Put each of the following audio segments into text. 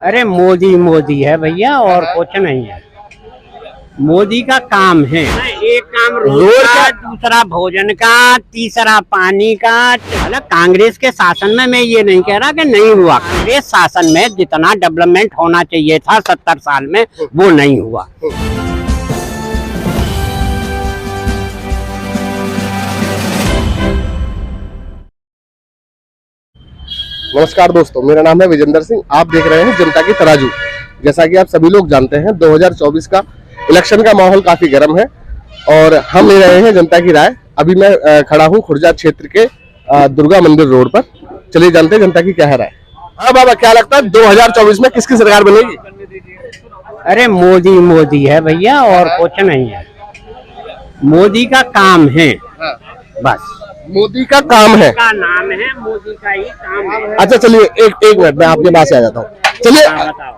अरे मोदी मोदी है भैया और कुछ नहीं है। मोदी का काम है, एक काम रोड का, दूसरा भोजन का, तीसरा पानी का। मतलब कांग्रेस के शासन में मैं ये नहीं कह रहा कि नहीं हुआ, कांग्रेस शासन में जितना डेवलपमेंट होना चाहिए था 70 साल में वो नहीं हुआ। नमस्कार दोस्तों, मेरा नाम है विजेंद्र सिंह। आप देख रहे हैं जनता की तराजू। जैसा कि आप सभी लोग जानते हैं 2024 का इलेक्शन का माहौल काफी गर्म है और हम ले रहे हैं जनता की राय। अभी मैं खड़ा हूं खुर्जा क्षेत्र के दुर्गा मंदिर रोड पर। चलिए जानते हैं जनता की क्या है राय। हाँ बाबा, क्या लगता है 2024 में किसकी सरकार बनेगी? अरे मोदी मोदी है भैया और कुछ नहीं है। मोदी का काम है, बस मोदी का काम है, का नाम है, मोदी का ही काम है। अच्छा चलिए एक मिनट में आपके पास आ जाता हूँ। चलिए,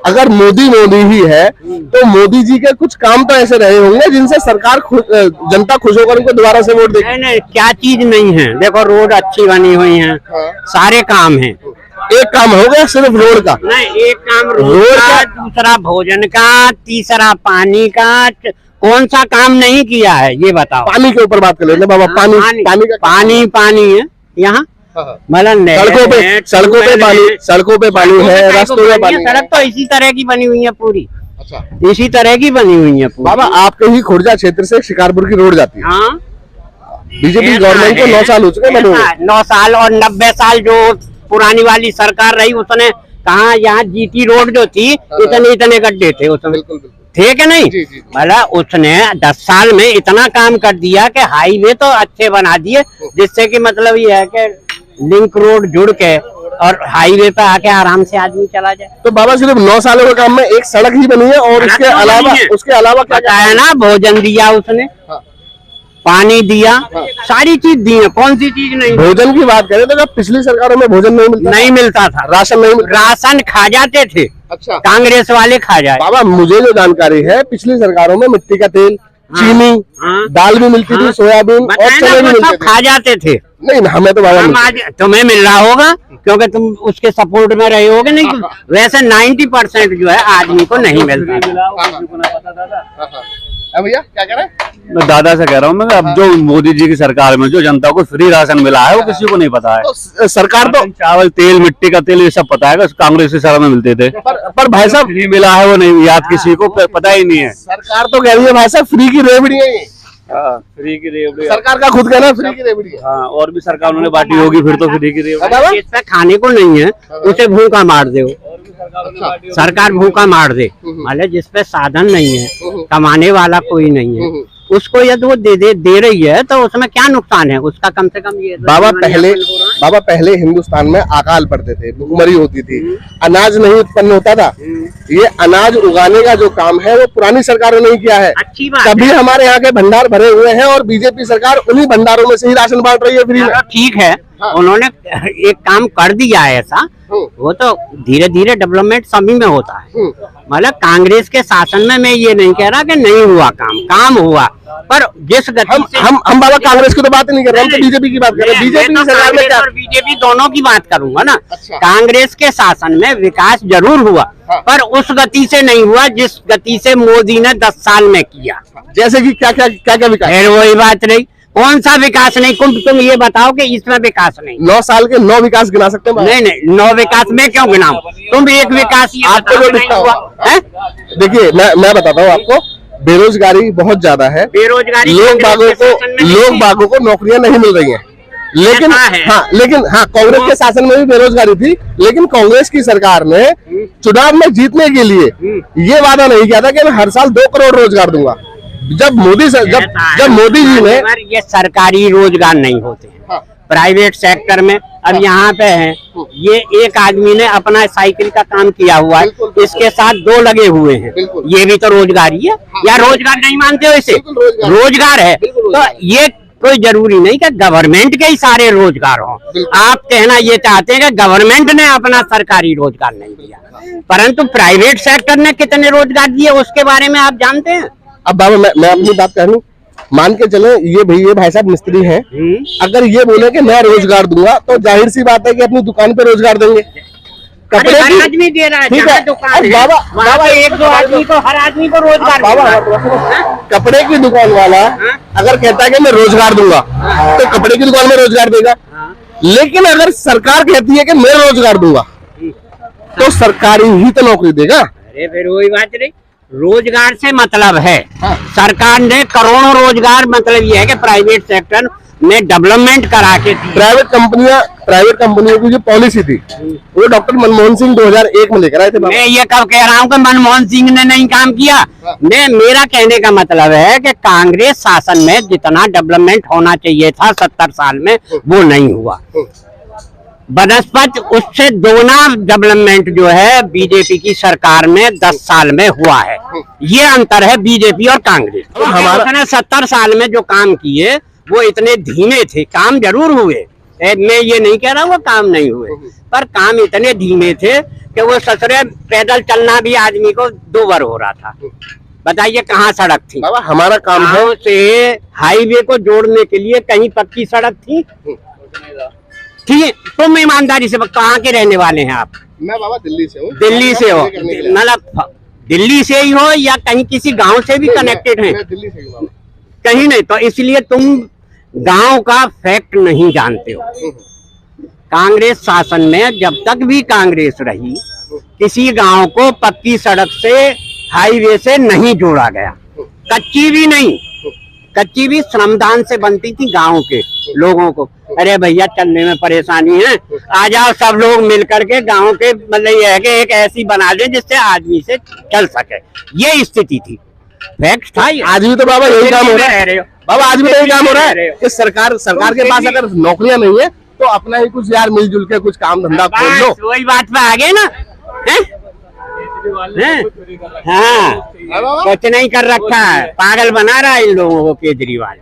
अगर मोदी मोदी ही है तो मोदी जी के कुछ काम तो ऐसे रहे होंगे जिनसे सरकार जनता खुश होकर उनको दोबारा से वोट देगी। नहीं, क्या चीज नहीं है। देखो रोड अच्छी बनी हुई है, सारे काम है। एक काम हो गया सिर्फ रोड का? नहीं, एक काम रोड का, दूसरा भोजन का, तीसरा पानी का। कौन सा काम नहीं किया है ये बताओ। पानी के ऊपर बात कर लेते बाबा। पानी है यहाँ, मतलब सड़कों पे पानी है, रास्तों में पानी। सड़क तो इसी तरह की बनी हुई है पूरी। अच्छा, इसी तरह की बनी हुई है बाबा। आपके ही खुर्जा क्षेत्र से शिकारपुर की रोड जाती है। हाँ, बीजेपी गवर्नमेंट को 9 साल हो चुके हैं। 9 साल और 90 साल जो पुरानी वाली सरकार रही उसने कहा, यहाँ जीटी रोड जो थी इतने गड्ढे थे उसमें, थे कि नहीं? मतलब उसने 10 साल में इतना काम कर दिया कि हाईवे तो अच्छे बना दिए, जिससे कि मतलब ये है कि लिंक रोड जुड़ के और हाईवे पे आके आराम से आदमी चला जाए। तो बाबा सिर्फ 9 सालों के काम में एक सड़क ही बनी है और उसके अलावा क्या है ना? भोजन दिया उसने, पानी दिया, सारी चीज दी है। कौन सी चीज नहीं? भोजन की बात करें तो जब पिछली सरकारों में भोजन नहीं मिलता था, राशन खा जाते थे। अच्छा, कांग्रेस वाले खा जाए। बाबा मुझे जो जानकारी है पिछली सरकारों में मिट्टी का तेल, चीनी, दाल भी मिलती थी, सोयाबीन और चने भी मिलते थे। खा जाते थे। नहीं, हमें तो बाबा तुम्हें मिल रहा होगा क्योंकि तुम उसके सपोर्ट में रहे होगे। नहीं, वैसे 90% जो है आदमी को नहीं मिलता। भैया क्या कह रहे हैं? मैं दादा से कह रहा हूँ मैं, अब जो मोदी जी की सरकार में जो जनता को फ्री राशन मिला है वो किसी को नहीं पता है। तो सरकार तो चावल, तेल, मिट्टी का तेल ये सब पता है, कांग्रेस की सरकार में मिलते थे। पर भाई साहब फ्री मिला है वो नहीं याद, किसी को पता ही नहीं है। सरकार तो कह रही है भाई साहब फ्री की रेवड़ी है। फ्री की रेवड़ी सरकार का खुद कहना है फ्री की रेवड़ी है। हाँ, और भी सरकार उन्होंने बांटी होगी फिर तो फ्री की रेवड़ी। जिससे खाने को नहीं है उसे भूखा मार दे। सरकार भूखा मार दे, मतलब जिसपे साधन नहीं है, कमाने वाला कोई नहीं है, उसको यदि वो दे रही है तो उसमें क्या नुकसान है उसका? कम से कम ये बाबा पहले हिंदुस्तान में अकाल पड़ते थे, भूखमरी होती थी, अनाज नहीं उत्पन्न होता था। ये अनाज उगाने का जो काम है वो पुरानी सरकारों ने किया है। अच्छी बात, तभी हमारे यहाँ के भंडार भरे हुए हैं और बीजेपी सरकार उन्हीं भंडारों में से ही राशन बांट रही है फ्री में। ठीक है, उन्होंने एक काम कर दिया है ऐसा, वो तो धीरे धीरे डेवलपमेंट सभी में होता है। मतलब कांग्रेस के शासन में मैं ये नहीं कह रहा कि नहीं हुआ काम हुआ, पर जिस गति से हम बाबा कांग्रेस की तो बात नहीं कर रहे, हम तो बीजेपी की बात कर रहे हैं। बीजेपी सरकार में क्या? बीजेपी दोनों की बात करूंगा ना। कांग्रेस के शासन में विकास जरूर हुआ, पर उस गति से नहीं हुआ जिस गति से मोदी ने 10 साल में किया। जैसे कि क्या विकास? फिर वही बात रही, कौन सा विकास नहीं? तुम ये बताओ कि इसमें विकास नहीं। 9 साल के 9 विकास गिना सकते हैं? नहीं, 9 विकास में क्यों गिनाऊं? तुम एक विकास आपको जो दिखता हुआ है। देखिए मैं बताता हूँ आपको, बेरोजगारी बहुत ज्यादा है। बेरोजगारी, लोग बागों को नौकरियां नहीं मिल रही हैं। लेकिन कांग्रेस के शासन में भी बेरोजगारी थी, लेकिन कांग्रेस की सरकार ने चुनाव में जीतने के लिए ये वादा नहीं किया था कि मैं हर साल 2 करोड़ रोजगार दूंगा। जब मोदी जी ने, ये सरकारी रोजगार नहीं होते हैं, प्राइवेट सेक्टर में। अब यहाँ पे है, ये एक आदमी ने अपना साइकिल का काम किया हुआ है, इसके साथ 2 लगे हुए हैं, ये भी तो रोजगारी है। या रोजगार नहीं मानते हो इसे? रोजगार है। तो ये कोई जरूरी नहीं कि गवर्नमेंट के ही सारे रोजगार हो। आप कहना ये चाहते हैं कि गवर्नमेंट ने अपना सरकारी रोजगार नहीं दिया, परंतु प्राइवेट सेक्टर ने कितने रोजगार दिए उसके बारे में आप जानते हैं? अब बाबा मैं अपनी बात कह लूं, मान के चले ये भाई साहब मिस्त्री हैं, अगर ये बोले कि मैं रोजगार दूंगा तो जाहिर सी बात है कि अपनी दुकान पे रोजगार देंगे। कपड़े हर की आदमी दे रहा है, ठीक जहाँ है। दुकान अब है, बाबा वहाँ पे एक दो आदमी को, हर आदमी को रोजगार बाबा मिल रहा है। कपड़े की दुकान वाला अगर कहता है कि मैं रोजगार दूंगा तो कपड़े की दुकान में रोजगार देगा। लेकिन अगर सरकार कहती है कि मैं रोजगार दूंगा तो सरकारी ही तो नौकरी देगा। अरे फिर वही बात रही, रोजगार से मतलब है सरकार ने करोड़ों रोजगार, मतलब ये है कि प्राइवेट सेक्टर में डेवलपमेंट करा के दी। प्राइवेट कंपनियों की जो पॉलिसी थी वो डॉक्टर मनमोहन सिंह 2001 में लेकर आए थे। मैं ये कब कह रहा हूँ कि मनमोहन सिंह ने नहीं काम किया। मेरा कहने का मतलब है कि कांग्रेस शासन में जितना डेवलपमेंट होना चाहिए था 70 साल में वो नहीं हुआ। बनस्पत उससे दोगुना डेवलपमेंट जो है बीजेपी की सरकार में 10 साल में हुआ है। ये अंतर है बीजेपी और कांग्रेस। हमारा 70 साल में जो काम किए वो इतने धीमे थे, काम जरूर हुए, मैं ये नहीं कह रहा वो काम नहीं हुए, पर काम इतने धीमे थे कि वो ससुरे पैदल चलना भी आदमी को 2 बार हो रहा था। बताइए कहाँ सड़क थी? बाबा हमारा काम है गाँव से हाईवे को जोड़ने के लिए कहीं पक्की सड़क थी? ठीक है, तुम ईमानदारी से कहाँ के रहने वाले हैं आप? मैं बाबा दिल्ली से हूँ। दिल्ली से हो, मतलब दिल्ली से ही हो या कहीं किसी गांव से भी कनेक्टेड हैं? दिल्ली से हूँ। कहीं नहीं, तो इसलिए तुम गांव का फैक्ट नहीं जानते हो। कांग्रेस शासन में जब तक भी कांग्रेस रही किसी गांव को पक्की सड़क से, हाईवे से नहीं जोड़ा गया, कच्ची भी नहीं, कच्ची भी श्रमदान से बनती थी गांव के लोगों को। अरे भैया चलने में परेशानी है, आ जाओ सब लोग मिलकर के गांव के, मतलब ये है कि एक ऐसी बना दे जिससे आदमी से चल सके, ये स्थिति थी, फैक्ट था। आज भी तो बाबा यही काम हो रहा है। बाबा आज भी तो यही काम हो रहा है कि सरकार के पास अगर नौकरियां नहीं है तो अपना ही कुछ यार मिलजुल के कुछ काम धंधा खोल लो। वही बात पे आ गए ना, हाँ कुछ नहीं कर रखा है, पागल बना रहा है इन लोगों को केजरीवाल।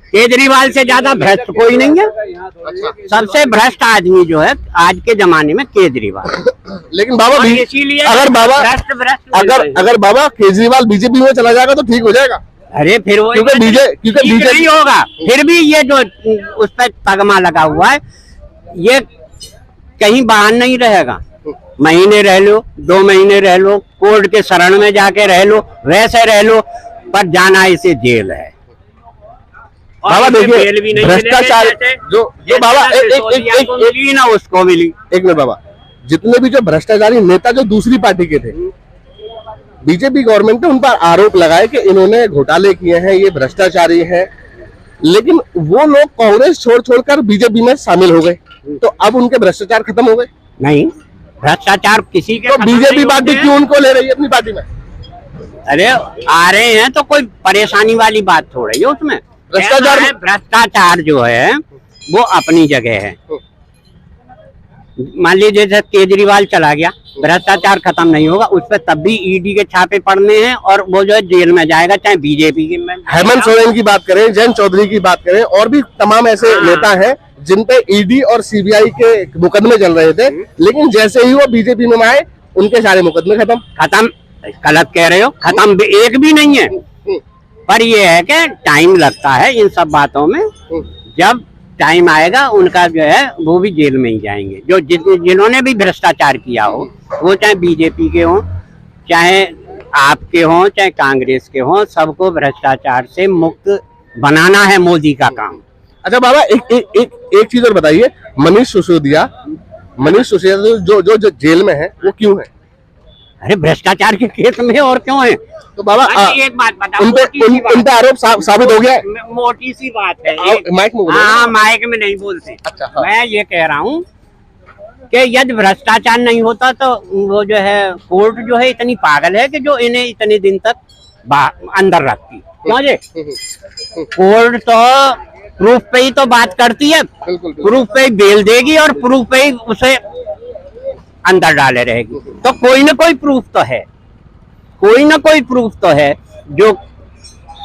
केजरीवाल से ज्यादा भ्रष्ट कोई नहीं है। सबसे भ्रष्ट आदमी जो है आज के जमाने में केजरीवाल। लेकिन बाबा इसीलिए अगर बाबा केजरीवाल बीजेपी में चला जाएगा तो ठीक हो जाएगा। अरे फिर वो क्योंकि बीजेपी नहीं होगा। फिर भी ये जो उस पर तगमा लगा हुआ है ये कहीं बाहर नहीं रहेगा। महीने रह लो, 2 महीने रह लो, कोर्ट के शरण में जाके रह लो, वैसे रह लो, पर जाना इसे जेल है। बाबा देखिए भ्रष्टाचार जो बाबा मिली ना उसको मिली। एक मिनट बाबा, जितने भी जो भ्रष्टाचारी नेता जो दूसरी पार्टी के थे, बीजेपी गवर्नमेंट ने उन पर आरोप लगाए कि इन्होंने घोटाले किए हैं, ये भ्रष्टाचारी हैं, लेकिन वो लोग कांग्रेस छोड़कर बीजेपी में शामिल हो गए, तो अब उनके भ्रष्टाचार खत्म हो गए? नहीं, भ्रष्टाचार किसी के, तो बीजेपी पार्टी क्यों उनको ले रही है अपनी पार्टी में? अरे आ रहे हैं तो कोई परेशानी वाली बात थोड़ी है उसमें। भ्रष्टाचार जो है वो अपनी जगह है। मान लीजिए जैसे केजरीवाल चला गया, भ्रष्टाचार खत्म नहीं होगा, उस पर तब भी ईडी के छापे पड़ने हैं और वो जो है जेल में जाएगा, चाहे बीजेपी के में। हेमंत सोरेन की बात करें, जयंत चौधरी की बात करें, और भी तमाम ऐसे नेता हैं जिन पे ईडी और सीबीआई के मुकदमे चल रहे थे, लेकिन जैसे ही वो बीजेपी में आए उनके सारे मुकदमे खत्म। गलत कह रहे हो, खत्म एक भी नहीं है, पर ये है कि टाइम लगता है इन सब बातों में। जब टाइम आएगा उनका जो है वो भी जेल में ही जाएंगे, जो जिन्होंने भी भ्रष्टाचार किया हो, वो चाहे बीजेपी के हों, चाहे आपके हों, चाहे कांग्रेस के हों, सबको भ्रष्टाचार से मुक्त बनाना है मोदी का काम। अच्छा बाबा एक चीज और बताइए, मनीष सिसोदिया जो जेल में है वो क्यों है? अरे भ्रष्टाचार के केस में और क्यों है? तो बाबा एक बात बताओ, उनका आरोप साबित हो गया है? मोटी सी बात है, माइक में हाँ माइक में नहीं बोलते। अच्छा, हाँ। मैं ये कह रहा हूँ कि यदि भ्रष्टाचार नहीं होता तो वो जो है कोर्ट जो है इतनी पागल है कि जो इन्हें इतने दिन तक अंदर रखती। क्यों जी? कोर्ट तो प्रूफ पे ही तो बात करती है, प्रूफ पे ही बेल देगी और प्रूफ पे ही उसे अंदर डाले रहेगी। तो कोई ना कोई प्रूफ तो है, कोई ना कोई प्रूफ तो है। जो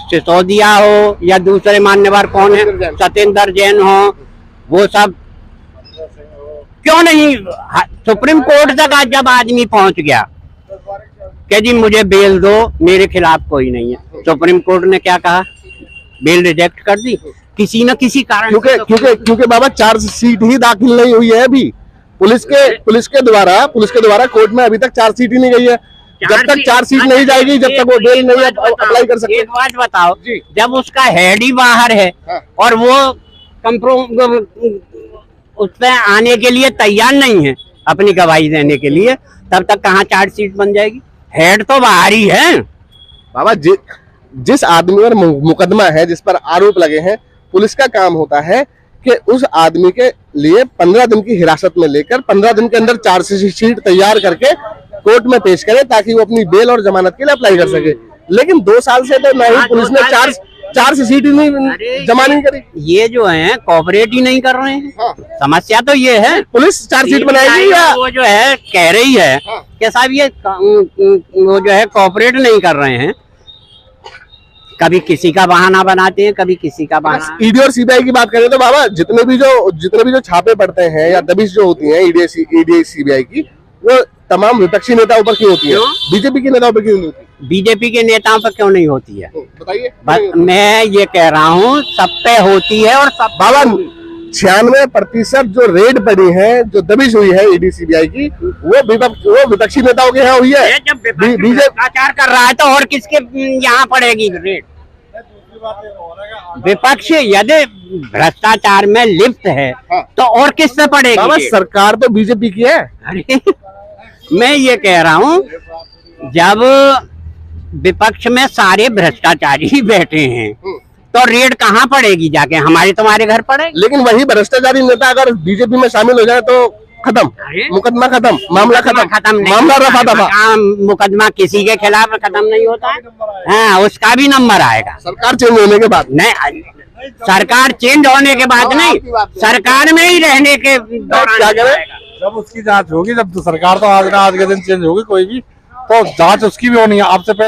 सिसोदिया हो या दूसरे मान्यवर कौन है, सत्येंद्र जैन हो, वो सब क्यों नहीं सुप्रीम कोर्ट तक आज जब आदमी पहुंच गया कि जी मुझे बेल दो, मेरे खिलाफ कोई नहीं है, सुप्रीम कोर्ट ने क्या कहा? बेल रिजेक्ट कर दी किसी न किसी कारण। क्योंकि बाबा चार्जशीट ही दाखिल नहीं हुई है अभी, पुलिस के द्वारा कोर्ट में अभी तक चार्जशीट ही नहीं गई है। जब तक चार्जशीट नहीं जाएगी, जब तक वो बेल नहीं अप्लाई कर सकते। एक बात बताओ जी। जब उसका हेड ही बाहर है हाँ। और वो उस पे आने के लिए तैयार नहीं है अपनी गवाही देने के लिए, तब तक कहाँ चार्जशीट बन जाएगी? हेड तो बाहर ही है बाबा। जिस आदमी पर मुकदमा है, जिस पर आरोप लगे हैं, पुलिस का काम होता है कि उस आदमी के लिए 15 दिन की हिरासत में लेकर 15 दिन के अंदर चार्जशीट तैयार करके कोर्ट में पेश करे, ताकि वो अपनी बेल और जमानत के लिए अप्लाई कर सके। लेकिन 2 साल से तो नहीं, पुलिस ने चार्जशीट ही नहीं जमा नहीं करी। ये जो है कोऑपरेट ही नहीं कर रहे हैं। हाँ। समस्या तो ये है। पुलिस चार्जशीट बनाएगी या वो जो है कह रही है हाँ। कि साहब ये वो जो है कोऑपरेट नहीं कर रहे हैं, कभी किसी का बहाना बनाते हैं, कभी किसी का बहाना। ईडी और सीबीआई की बात करें तो बाबा जितने भी जो छापे पड़ते हैं या दबिश जो होती है ईडी सीबीआई की, वो तमाम विपक्षी नेताओं पर क्यों होती है? बीजेपी के नेताओं पर क्यों नहीं होती? बीजेपी के नेताओं पर क्यों नहीं होती है? बताइए। बस मैं ये कह रहा हूँ सब पे होती है। और सब बाबा 96% जो रेड पड़ी है, जो दबिश हुई है ईडी सीबीआई की, वो विपक्षी नेताओं के यहाँ हुई है। ये जब बीजेपी भ्रष्टाचार कर रहा है तो और किसके यहाँ पड़ेगी रेड? विपक्ष यदि भ्रष्टाचार में लिप्त है हाँ। तो और किससे पड़ेगी? बाबा सरकार तो बीजेपी की है। अरे मैं ये कह रहा हूँ जब विपक्ष में सारे भ्रष्टाचारी बैठे हैं तो रेड कहाँ पड़ेगी जाके? हमारे तुम्हारे घर पड़ेगी। लेकिन वही भ्रष्टाचारी नेता अगर बीजेपी में शामिल हो जाए तो खत्म, मुकदमा खत्म, मामला खत्म, मामला रफा दफा। मुकदमा किसी के खिलाफ खत्म नहीं होता है। हाँ, उसका भी नंबर आएगा सरकार चेंज होने के बाद। नहीं, सरकार चेंज होने के बाद नहीं, सरकार में ही रहने के दौरान क्या करें? जब उसकी जांच होगी, जब तो सरकार तो आज ना आज के दिन चेंज होगी कोई भी, तो जांच उसकी भी होनी है। आपसे पहले